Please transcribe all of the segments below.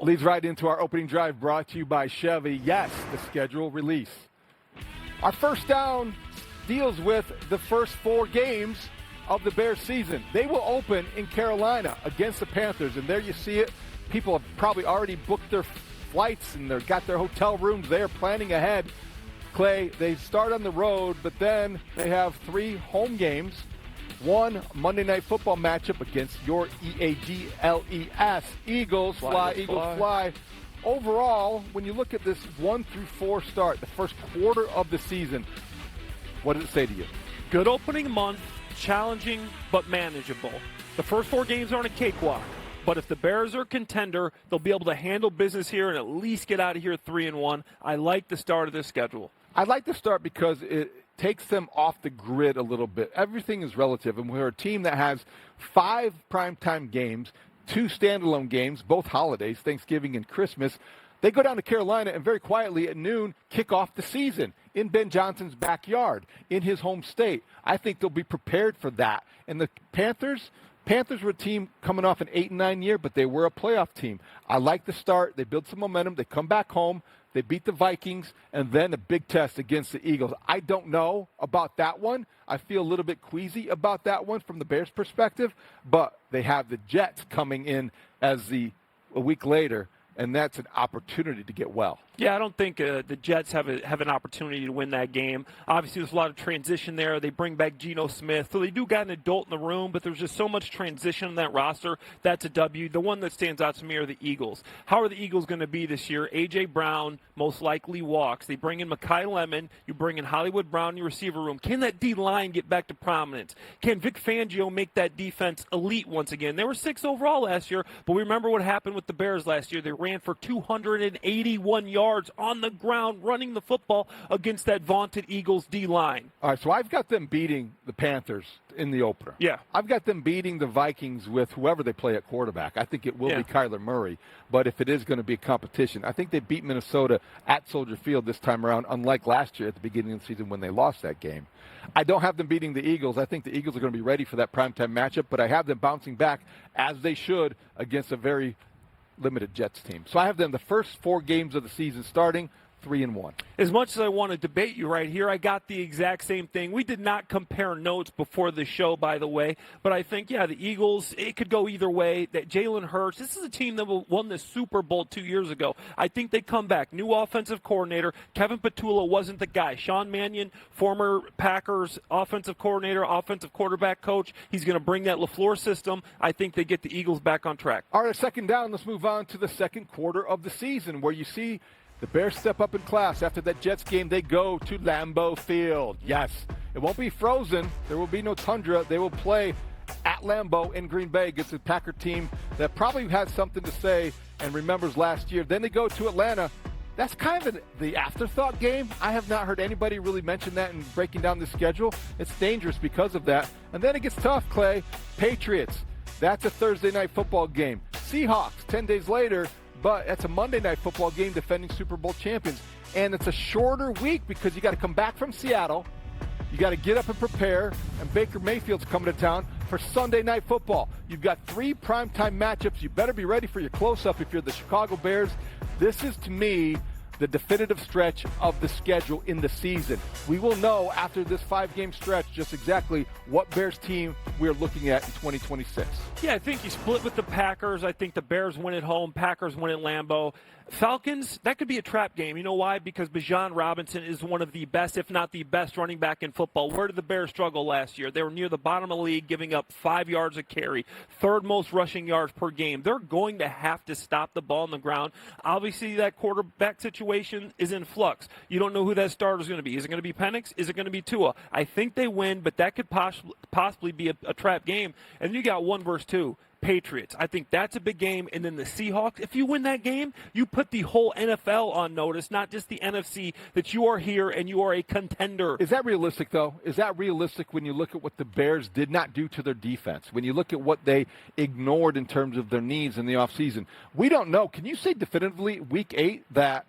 Leads right into our opening drive, brought to you by Chevy. Yes, the schedule release. Our first down deals with the first 4 games of the Bears season. They will open in Carolina against the Panthers, and there you see it. People have probably already booked their flights and they've got their hotel rooms. They are planning ahead. Clay, they start on the road, but then they have 3 home games. 1 Monday Night Football matchup against your EAGLES, Eagles, fly, Eagles, fly. Overall, when you look at this 1 through 4 start, the first quarter of the season, what does it say to you? Good opening month, challenging but manageable. The first 4 games aren't a cakewalk, but if the Bears are a contender, they'll be able to handle business here and at least get out of here 3-1. I like the start of this schedule. I like the start because it takes them off the grid a little bit. Everything is relative, and we're a team that has 5 primetime games, 2 standalone games, both holidays, Thanksgiving and Christmas. They go down to Carolina and very quietly at noon kick off the season in Ben Johnson's backyard, in his home state. I think they'll be prepared for that. And the Panthers were a team coming off an 8-9 year, but they were a playoff team. I like the start. They build some momentum. They come back home. They beat the Vikings, and then a big test against the Eagles. I don't know about that one. I feel a little bit queasy about that one from the Bears' perspective, but they have the Jets coming in as a week later, and that's an opportunity to get well. Yeah, I don't think the Jets have an opportunity to win that game. Obviously, there's a lot of transition there. They bring back Geno Smith. So they do got an adult in the room, but there's just so much transition in that roster. That's a W. The one that stands out to me are the Eagles. How are the Eagles going to be this year? A.J. Brown most likely walks. They bring in Mekhi Lemon. You bring in Hollywood Brown in your receiver room. Can that D-line get back to prominence? Can Vic Fangio make that defense elite once again? They were 6th overall last year, but we remember what happened with the Bears last year. They ran for 281 yards on the ground running the football against that vaunted Eagles D-line. All right, so I've got them beating the Panthers in the opener. Yeah. I've got them beating the Vikings with whoever they play at quarterback. I think it will be Kyler Murray, but if it is going to be a competition, I think they beat Minnesota at Soldier Field this time around, unlike last year at the beginning of the season when they lost that game. I don't have them beating the Eagles. I think the Eagles are going to be ready for that primetime matchup, but I have them bouncing back, as they should, against a very limited Jets team. So I have them the first 4 games of the season starting 3-1. As much as I want to debate you right here, I got the exact same thing. We did not compare notes before the show, by the way, but I think, the Eagles, it could go either way. That Jalen Hurts, this is a team that won the Super Bowl 2 years ago. I think they come back. New offensive coordinator. Kevin Petula wasn't the guy. Sean Mannion, former Packers offensive coordinator, offensive quarterback coach. He's going to bring that LaFleur system. I think they get the Eagles back on track. All right, second down. Let's move on to the second quarter of the season, where you see the Bears step up in class. After that Jets game, they go to Lambeau Field. Yes, it won't be frozen. There will be no tundra. They will play at Lambeau in Green Bay against a Packer team that probably has something to say and remembers last year. Then they go to Atlanta. That's kind of the afterthought game. I have not heard anybody really mention that in breaking down the schedule. It's dangerous because of that. And then it gets tough, Clay. Patriots. That's a Thursday night football game. Seahawks, 10 days later. But it's a Monday Night Football game, defending Super Bowl champions. And it's a shorter week because you got to come back from Seattle. You got to get up and prepare. And Baker Mayfield's coming to town for Sunday Night Football. You've got 3 primetime matchups. You better be ready for your close-up if you're the Chicago Bears. This is, to me, the definitive stretch of the schedule in the season. We will know after this 5-game stretch just exactly what Bears team we're looking at in 2026. Yeah, I think you split with the Packers. I think the Bears win at home. Packers win at Lambeau. Falcons, that could be a trap game. You know why? Because Bijan Robinson is one of the best, if not the best, running back in football. Where did the Bears struggle last year? They were near the bottom of the league, giving up 5 yards a carry, 3rd most rushing yards per game. They're going to have to stop the ball on the ground. Obviously, that quarterback situation is in flux. You don't know who that starter is going to be. Is it going to be Penix? Is it going to be Tua? I think they win, but that could possibly be a trap game. And you got 1 versus 2. Patriots. I think that's a big game. And then the Seahawks, if you win that game, you put the whole NFL on notice, not just the NFC, that you are here and you are a contender. Is that realistic, though? Is that realistic when you look at what the Bears did not do to their defense? When you look at what they ignored in terms of their needs in the offseason? We don't know. Can you say definitively week 8 that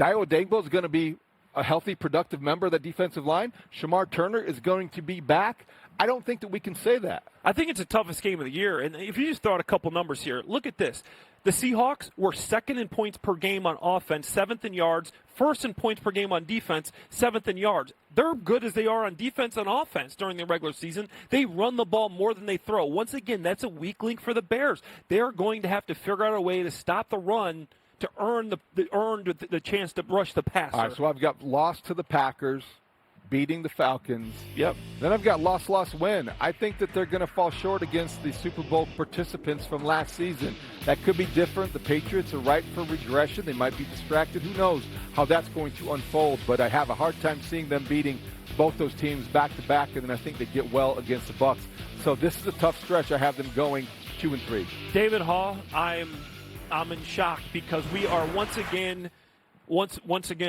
Dayo Odeyingbo is going to be a healthy, productive member of that defensive line? Shamar Turner is going to be back. I don't think that we can say that. I think it's the toughest game of the year. And if you just throw out a couple numbers here, look at this. The Seahawks were second in points per game on offense, seventh in yards, first in points per game on defense, seventh in yards. They're good as they are on defense and offense during the regular season. They run the ball more than they throw. Once again, that's a weak link for the Bears. They're going to have to figure out a way to stop the run to earn the chance to rush the passer. All right, so I've got loss to the Packers, beating the Falcons. Yep. Then I've got loss, win. I think that they're going to fall short against the Super Bowl participants from last season. That could be different. The Patriots are ripe for regression. They might be distracted. Who knows how that's going to unfold, but I have a hard time seeing them beating both those teams back-to-back, and then I think they get well against the Bucs. So this is a tough stretch. I have them going 2-3. David Haugh, I'm in shock because we are once again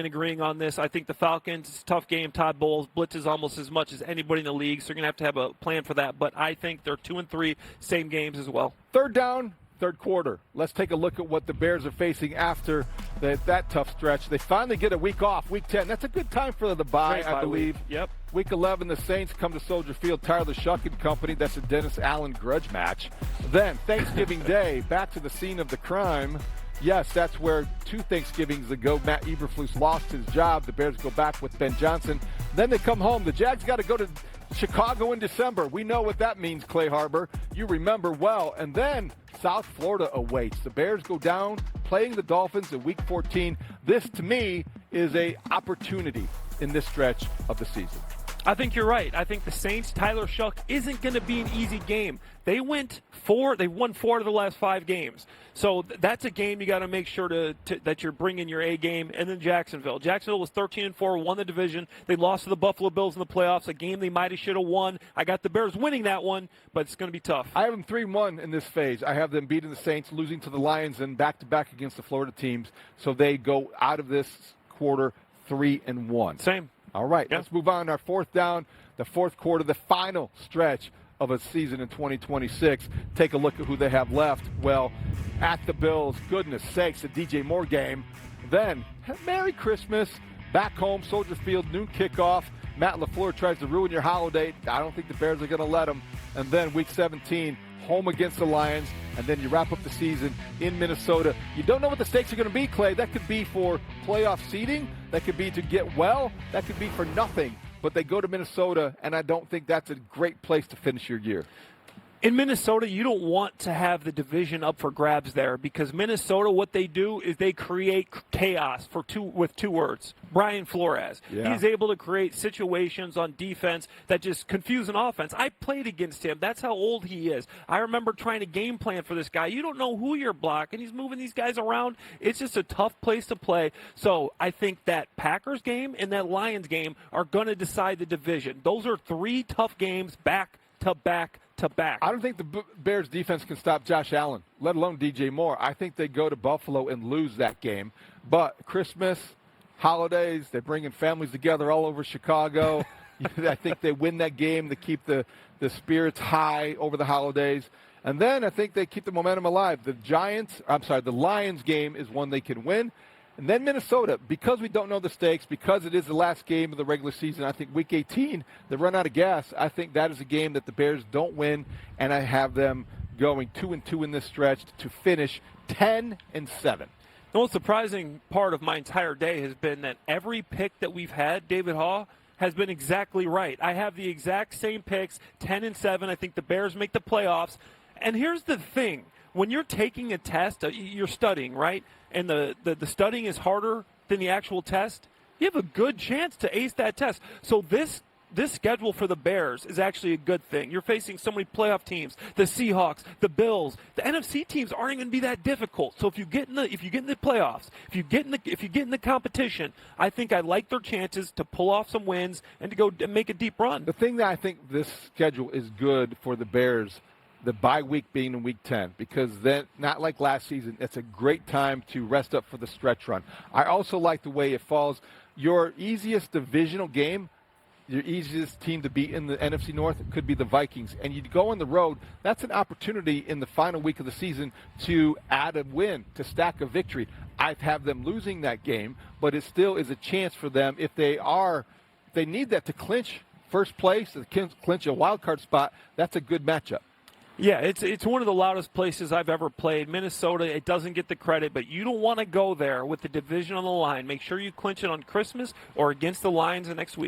agreeing on this. I think the Falcons, it's a tough game. Todd Bowles blitzes almost as much as anybody in the league, so you're going to have a plan for that. But I think they're 2-3, same games as well. Third down, third quarter. Let's take a look at what the Bears are facing after that tough stretch. They finally get a week off, Week 10. That's a good time for the bye, I believe. Week. Yep. Week 11, the Saints come to Soldier Field. 𝗂𝗏 That's a Dennis Allen grudge match. Then Thanksgiving Day, back to the scene of the crime. Yes, that's where 2 Thanksgivings ago, Matt Eberflus lost his job. The Bears go back with Ben Johnson. Then they come home. The Jags got to go to Chicago in December. We know what that means, Clay Harbor. You remember well. And then South Florida awaits. The Bears go down, playing the Dolphins in Week 14. This, to me, is an opportunity in this stretch of the season. I think you're right. I think the Saints, Tyler Shuck, isn't going to be an easy game. They won 4 of the last 5 games. So that's a game you got to make sure that you're bringing your A game. And then Jacksonville. Jacksonville was 13-4, won the division. They lost to the Buffalo Bills in the playoffs, a game they might have should have won. I got the Bears winning that one, but it's going to be tough. I have them 3-1 in this phase. I have them beating the Saints, losing to the Lions, and back-to-back against the Florida teams. So they go out of this quarter 3-1. Same. All right, Let's move on. Our fourth down, the fourth quarter, the final stretch of a season in 2026. Take a look at who they have left. Well, at the Bills, goodness sakes, a DJ Moore game. Then, Merry Christmas, back home, Soldier Field, noon kickoff. Matt LaFleur tries to ruin your holiday. I don't think the Bears are going to let him. And then Week 17, home against the Lions. And then you wrap up the season in Minnesota. You don't know what the stakes are going to be, Clay. That could be for playoff seeding. That could be to get well. That could be for nothing. But they go to Minnesota, and I don't think that's a great place to finish your year. In Minnesota, you don't want to have the division up for grabs there because Minnesota, what they do is they create chaos with 2 words. Brian Flores. Yeah. He's able to create situations on defense that just confuse an offense. I played against him. That's how old he is. I remember trying to game plan for this guy. You don't know who you're blocking. He's moving these guys around. It's just a tough place to play. So I think that Packers game and that Lions game are going to decide the division. Those are 3 tough games back to back to back. I don't think the Bears defense can stop Josh Allen, let alone DJ Moore. I think they go to Buffalo and lose that game. But Christmas, holidays, they're bringing families together all over Chicago. I think they win that game to keep the spirits high over the holidays. And then I think they keep the momentum alive. The Lions game is one they can win. And then Minnesota, because we don't know the stakes, because it is the last game of the regular season, I think Week 18, they run out of gas. I think that is a game that the Bears don't win, and I have them going 2-2 in this stretch to finish 10-7. The most surprising part of my entire day has been that every pick that we've had, David Haugh, has been exactly right. I have the exact same picks, 10-7. I think the Bears make the playoffs. And here's the thing. When you're taking a test, you're studying, right? And the studying is harder than the actual test. You have a good chance to ace that test. So this schedule for the Bears is actually a good thing. You're facing so many playoff teams, the Seahawks, the Bills. The NFC teams aren't going to be that difficult. So if you get in the playoffs, if you get in the competition, I think I like their chances to pull off some wins and to go and make a deep run. The thing that I think this schedule is good for the Bears, the bye week being in Week 10, because then, not like last season, it's a great time to rest up for the stretch run. I also like the way it falls. Your easiest divisional game, your easiest team to beat in the NFC North could be the Vikings. And you go on the road, that's an opportunity in the final week of the season to add a win, to stack a victory. I have them losing that game, but it still is a chance for them if they need that to clinch first place to clinch a wild card spot, that's a good matchup. Yeah, it's one of the loudest places I've ever played. Minnesota, it doesn't get the credit, but you don't want to go there with the division on the line. Make sure you clinch it on Christmas or against the Lions the next week.